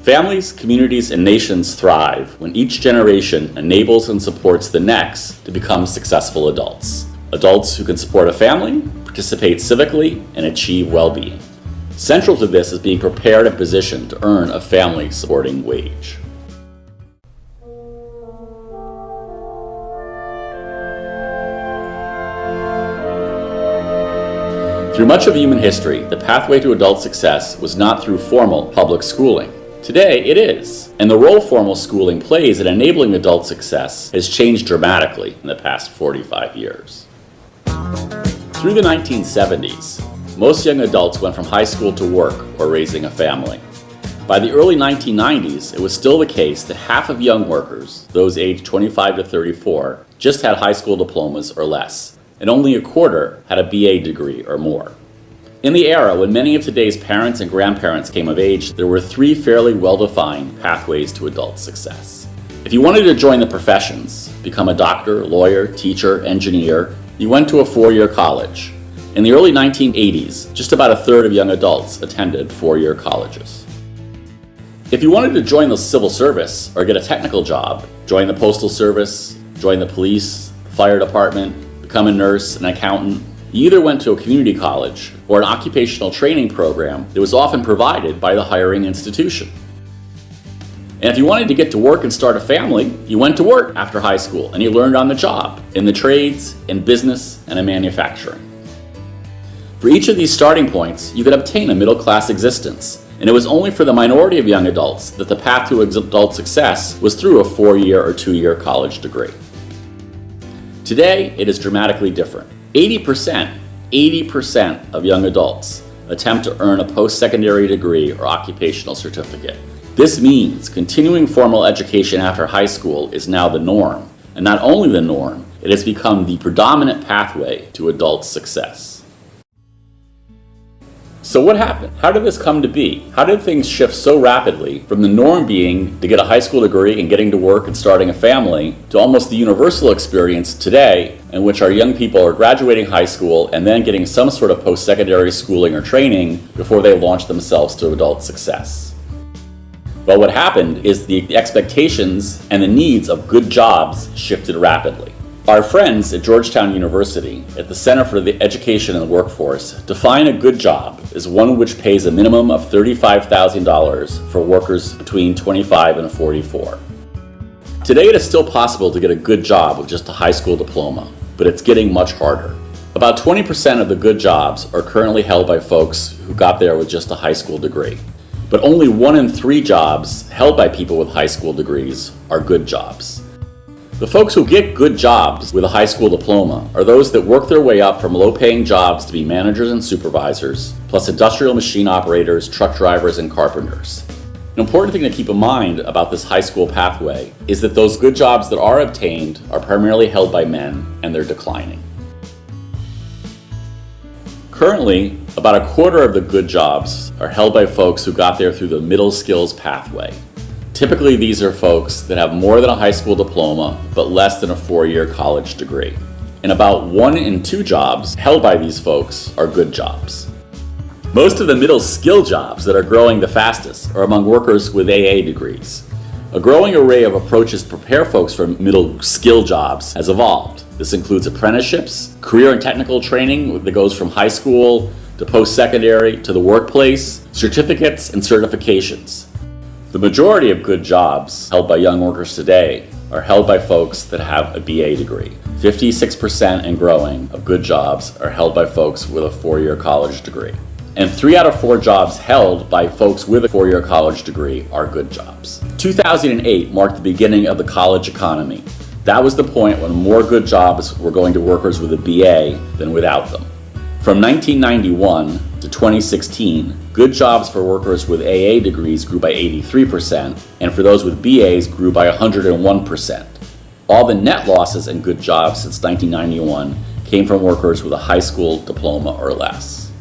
Families, communities, and nations thrive when each generation enables and supports the next to become successful adults. Adults who can support a family, participate civically, and achieve well-being. Central to this is being prepared and positioned to earn a family-supporting wage. Through much of human history, the pathway to adult success was not through formal public schooling. Today, it is, and the role formal schooling plays in enabling adult success has changed dramatically in the past 45 years. Through the 1970s, most young adults went from high school to work or raising a family. By the early 1990s, it was still the case that half of young workers, those aged 25 to 34, just had high school diplomas or less, and only a quarter had a BA degree or more. In the era when many of today's parents and grandparents came of age, there were three fairly well-defined pathways to adult success. If you wanted to join the professions, become a doctor, lawyer, teacher, engineer, you went to a four-year college. In the early 1980s, just about a third of young adults attended four-year colleges. If you wanted to join the civil service or get a technical job, join the postal service, join the police, fire department, become a nurse, an accountant, you either went to a community college or an occupational training program that was often provided by the hiring institution. And if you wanted to get to work and start a family, you went to work after high school and you learned on the job, in the trades, in business, and in manufacturing. For each of these starting points, you could obtain a middle-class existence, and it was only for the minority of young adults that the path to adult success was through a four-year or two-year college degree. Today, it is dramatically different. 80% of young adults attempt to earn a post-secondary degree or occupational certificate. This means continuing formal education after high school is now the norm, and not only the norm, it has become the predominant pathway to adult success. So what happened? How did this come to be? How did things shift so rapidly from the norm being to get a high school degree and getting to work and starting a family to almost the universal experience today in which our young people are graduating high school and then getting some sort of post-secondary schooling or training before they launch themselves to adult success? Well, what happened is the expectations and the needs of good jobs shifted rapidly. Our friends at Georgetown University, at the Center for the Education and the Workforce, define a good job as one which pays a minimum of $35,000 for workers between 25 and 44. Today, it is still possible to get a good job with just a high school diploma, but it's getting much harder. About 20% of the good jobs are currently held by folks who got there with just a high school degree. But only 1 in 3 jobs held by people with high school degrees are good jobs. The folks who get good jobs with a high school diploma are those that work their way up from low-paying jobs to be managers and supervisors, plus industrial machine operators, truck drivers, and carpenters. An important thing to keep in mind about this high school pathway is that those good jobs that are obtained are primarily held by men, and they're declining. Currently, about a quarter of the good jobs are held by folks who got there through the middle skills pathway. Typically, these are folks that have more than a high school diploma, but less than a 4-year college degree. And about 1 in 2 jobs held by these folks are good jobs. Most of the middle skill jobs that are growing the fastest are among workers with AA degrees. A growing array of approaches to prepare folks for middle skill jobs has evolved. This includes apprenticeships, career and technical training that goes from high school to post-secondary to the workplace, certificates and certifications. The majority of good jobs held by young workers today are held by folks that have a BA degree. 56% and growing of good jobs are held by folks with a 4-year college degree. And 3 out of 4 jobs held by folks with a 4-year college degree are good jobs. 2008 marked the beginning of the college economy. That was the point when more good jobs were going to workers with a BA than without them. From 1991 to 2016, good jobs for workers with AA degrees grew by 83%, and for those with BAs grew by 101%. All the net losses in good jobs since 1991 came from workers with a high school diploma or less.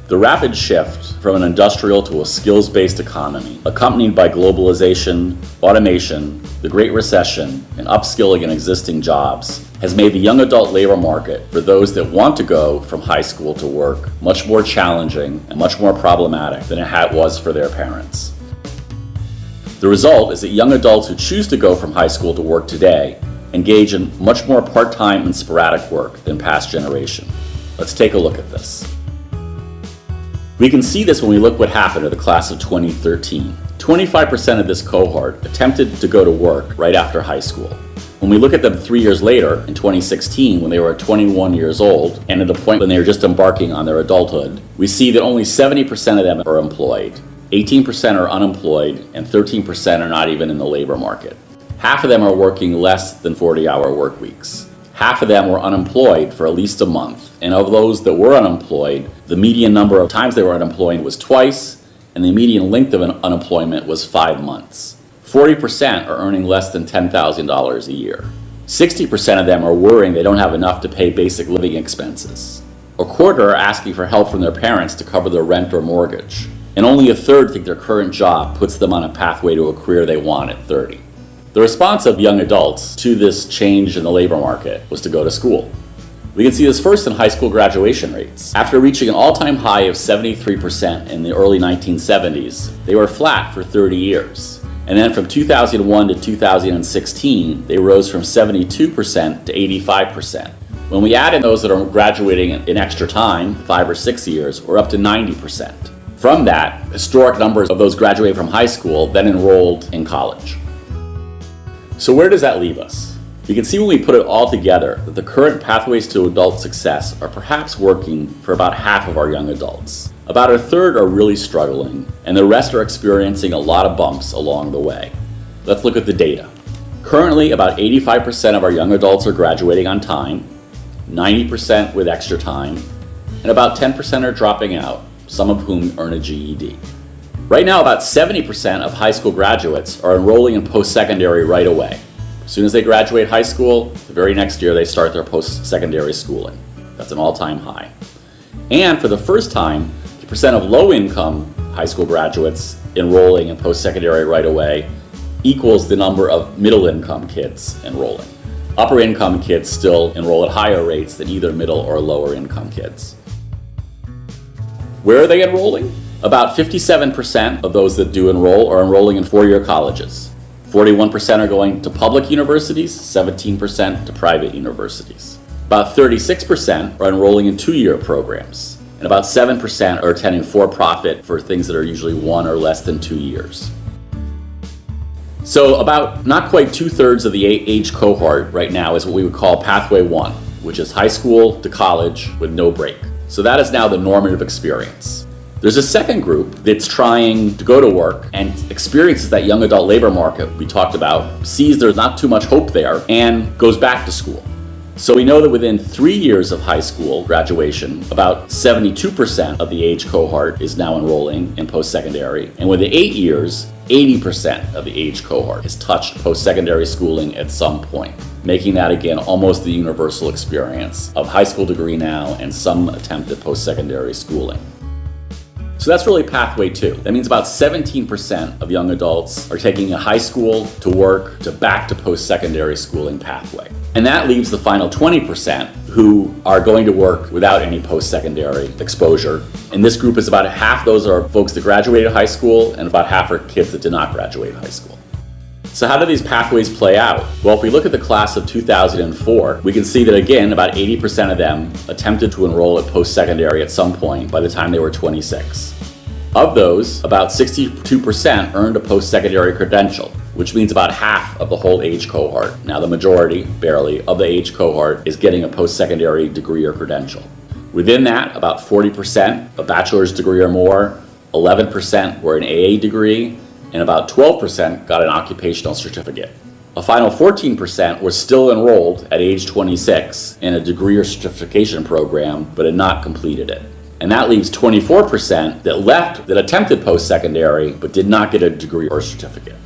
The rapid shift from an industrial to a skills-based economy, accompanied by globalization, automation, the Great Recession, and upskilling in existing jobs, has made the young adult labor market for those that want to go from high school to work much more challenging and much more problematic than it was for their parents. The result is that young adults who choose to go from high school to work today engage in much more part-time and sporadic work than past generation. Let's take a look at this. We can see this when we look what happened to the class of 2013. 25% of this cohort attempted to go to work right after high school. When we look at them 3 years later, in 2016, when they were 21 years old, and at the point when they were just embarking on their adulthood, we see that only 70% of them are employed, 18% are unemployed, and 13% are not even in the labor market. Half of them are working less than 40-hour work weeks. Half of them were unemployed for at least a month, and of those that were unemployed, the median number of times they were unemployed was twice, and the median length of unemployment was 5 months. 40% are earning less than $10,000 a year. 60% of them are worrying they don't have enough to pay basic living expenses. A quarter are asking for help from their parents to cover their rent or mortgage. And only a third think their current job puts them on a pathway to a career they want at 30. The response of young adults to this change in the labor market was to go to school. We can see this first in high school graduation rates. After reaching an all-time high of 73% in the early 1970s, they were flat for 30 years. And then from 2001 to 2016, they rose from 72% to 85%. When we add in those that are graduating in extra time, 5 or 6 years, we're up to 90%. From that, historic numbers of those graduating from high school then enrolled in college. So where does that leave us? You can see when we put it all together that the current pathways to adult success are perhaps working for about half of our young adults. About a third are really struggling, and the rest are experiencing a lot of bumps along the way. Let's look at the data. Currently, about 85% of our young adults are graduating on time, 90% with extra time, and about 10% are dropping out, some of whom earn a GED. Right now, about 70% of high school graduates are enrolling in post-secondary right away. As soon as they graduate high school, the very next year they start their post-secondary schooling. That's an all-time high. And for the first time, the percent of low-income high school graduates enrolling in post-secondary right away equals the number of middle-income kids enrolling. Upper-income kids still enroll at higher rates than either middle or lower-income kids. Where are they enrolling? About 57% of those that do enroll are enrolling in four-year colleges. 41% are going to public universities, 17% to private universities. About 36% are enrolling in two-year programs. And about 7% are attending for-profit for things that are usually 1 or less than 2 years. So about not quite 2/3 of the age cohort right now is what we would call Pathway 1, which is high school to college with no break. So that is now the normative experience. There's a second group that's trying to go to work and experiences that young adult labor market we talked about, sees there's not too much hope there, and goes back to school. So we know that within 3 years of high school graduation, about 72% of the age cohort is now enrolling in post-secondary. And within 8 years, 80% of the age cohort has touched post-secondary schooling at some point, making that again almost the universal experience of high school degree now and some attempt at post-secondary schooling. So that's really pathway 2. That means about 17% of young adults are taking a high school to work to back to post-secondary schooling pathway. And that leaves the final 20% who are going to work without any post-secondary exposure. And this group is about half those are folks that graduated high school and about half are kids that did not graduate high school. So how do these pathways play out? Well, if we look at the class of 2004, we can see that again, about 80% of them attempted to enroll at post-secondary at some point by the time they were 26. Of those, about 62% earned a post-secondary credential, which means about half of the whole age cohort. Now the majority, barely, of the age cohort is getting a post-secondary degree or credential. Within that, about 40% a bachelor's degree or more, 11% were an AA degree, and about 12% got an occupational certificate. A final 14% were still enrolled at age 26 in a degree or certification program, but had not completed it. And that leaves 24% that attempted post-secondary, but did not get a degree or certificate.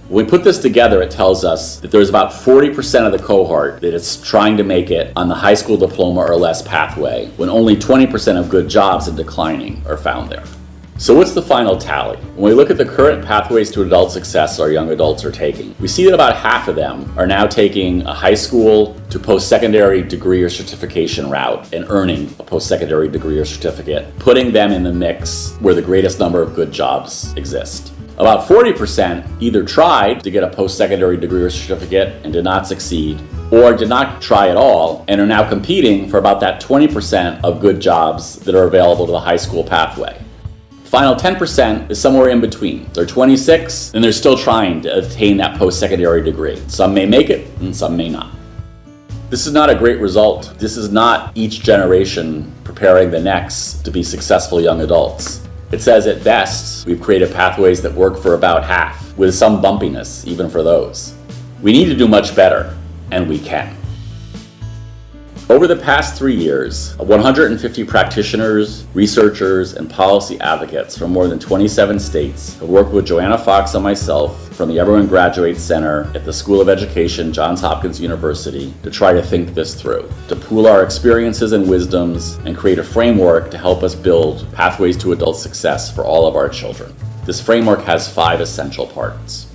When we put this together, it tells us that there's about 40% of the cohort that is trying to make it on the high school diploma or less pathway, when only 20% of good jobs in declining are found there. So what's the final tally? When we look at the current pathways to adult success our young adults are taking, we see that about half of them are now taking a high school to post-secondary degree or certification route and earning a post-secondary degree or certificate, putting them in the mix where the greatest number of good jobs exist. About 40% either tried to get a post-secondary degree or certificate and did not succeed, or did not try at all and are now competing for about that 20% of good jobs that are available to the high school pathway. Final 10% is somewhere in between. They're 26 and they're still trying to attain that post-secondary degree. Some may make it and some may not. This is not a great result. This is not each generation preparing the next to be successful young adults. It says at best, we've created pathways that work for about half, with some bumpiness even for those. We need to do much better, and we can. Over the past 3 years, 150 practitioners, researchers, and policy advocates from more than 27 states have worked with Joanna Fox and myself from the Everyone Graduates Center at the School of Education, Johns Hopkins University, to try to think this through, to pool our experiences and wisdoms and create a framework to help us build pathways to adult success for all of our children. This framework has 5 essential parts.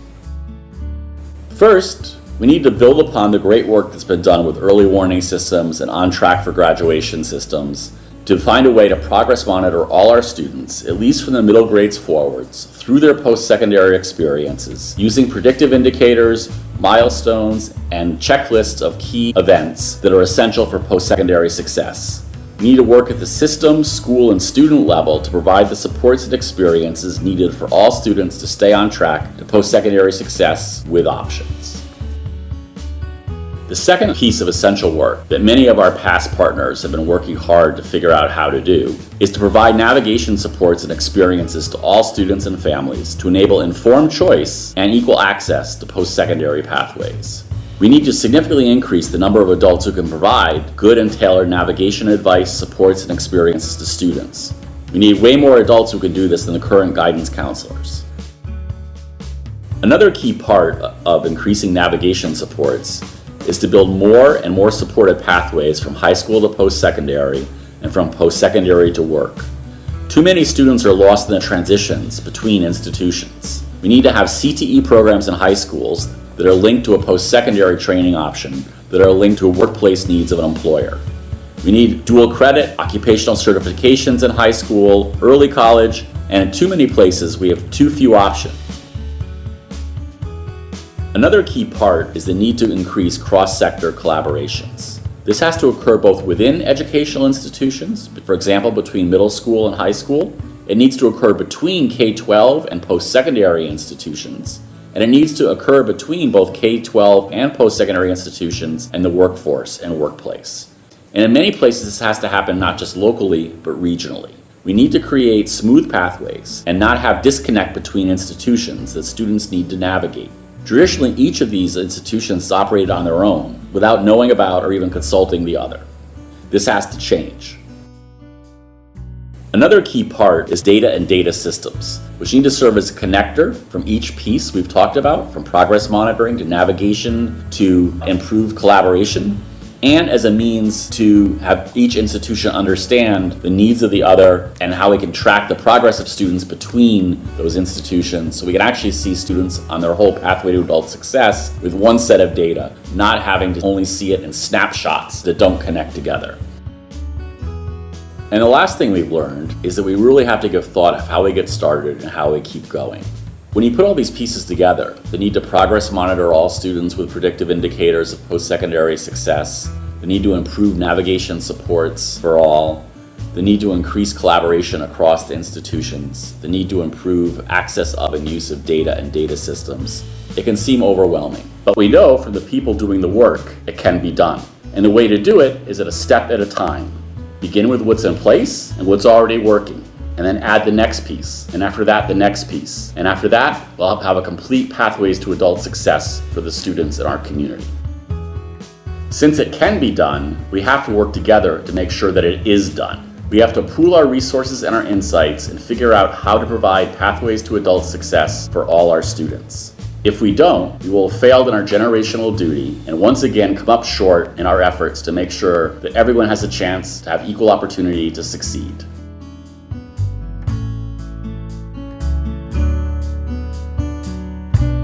First, we need to build upon the great work that's been done with early warning systems and on track for graduation systems to find a way to progress monitor all our students, at least from the middle grades forwards, through their post-secondary experiences, using predictive indicators, milestones, and checklists of key events that are essential for post-secondary success. We need to work at the system, school, and student level to provide the supports and experiences needed for all students to stay on track to post-secondary success with options. The second piece of essential work that many of our past partners have been working hard to figure out how to do is to provide navigation supports and experiences to all students and families to enable informed choice and equal access to post-secondary pathways. We need to significantly increase the number of adults who can provide good and tailored navigation advice, supports, and experiences to students. We need way more adults who can do this than the current guidance counselors. Another key part of increasing navigation supports is to build more and more supported pathways from high school to post-secondary and from post-secondary to work. Too many students are lost in the transitions between institutions. We need to have CTE programs in high schools that are linked to a post-secondary training option that are linked to workplace needs of an employer. We need dual credit occupational certifications in high school, early college, and in too many places we have too few options. Another key part is the need to increase cross-sector collaborations. This has to occur both within educational institutions, for example, between middle school and high school. It needs to occur between K-12 and post-secondary institutions, and it needs to occur between both K-12 and post-secondary institutions and the workforce and workplace. And in many places, this has to happen not just locally, but regionally. We need to create smooth pathways and not have disconnect between institutions that students need to navigate. Traditionally, each of these institutions is operated on their own without knowing about or even consulting the other. This has to change. Another key part is data and data systems, which need to serve as a connector from each piece we've talked about, from progress monitoring to navigation to improved collaboration, and as a means to have each institution understand the needs of the other and how we can track the progress of students between those institutions so we can actually see students on their whole pathway to adult success with one set of data, not having to only see it in snapshots that don't connect together. And the last thing we've learned is that we really have to give thought of how we get started and how we keep going. When you put all these pieces together, the need to progress monitor all students with predictive indicators of post-secondary success, the need to improve navigation supports for all, the need to increase collaboration across the institutions, the need to improve access of and use of data and data systems, it can seem overwhelming. But we know from the people doing the work, it can be done. And the way to do it is at a step at a time. Begin with what's in place and what's already working, and then add the next piece, and after that, the next piece. And after that, we'll have a complete pathways to adult success for the students in our community. Since it can be done, we have to work together to make sure that it is done. We have to pool our resources and our insights and figure out how to provide pathways to adult success for all our students. If we don't, we will have failed in our generational duty and once again come up short in our efforts to make sure that everyone has a chance to have equal opportunity to succeed.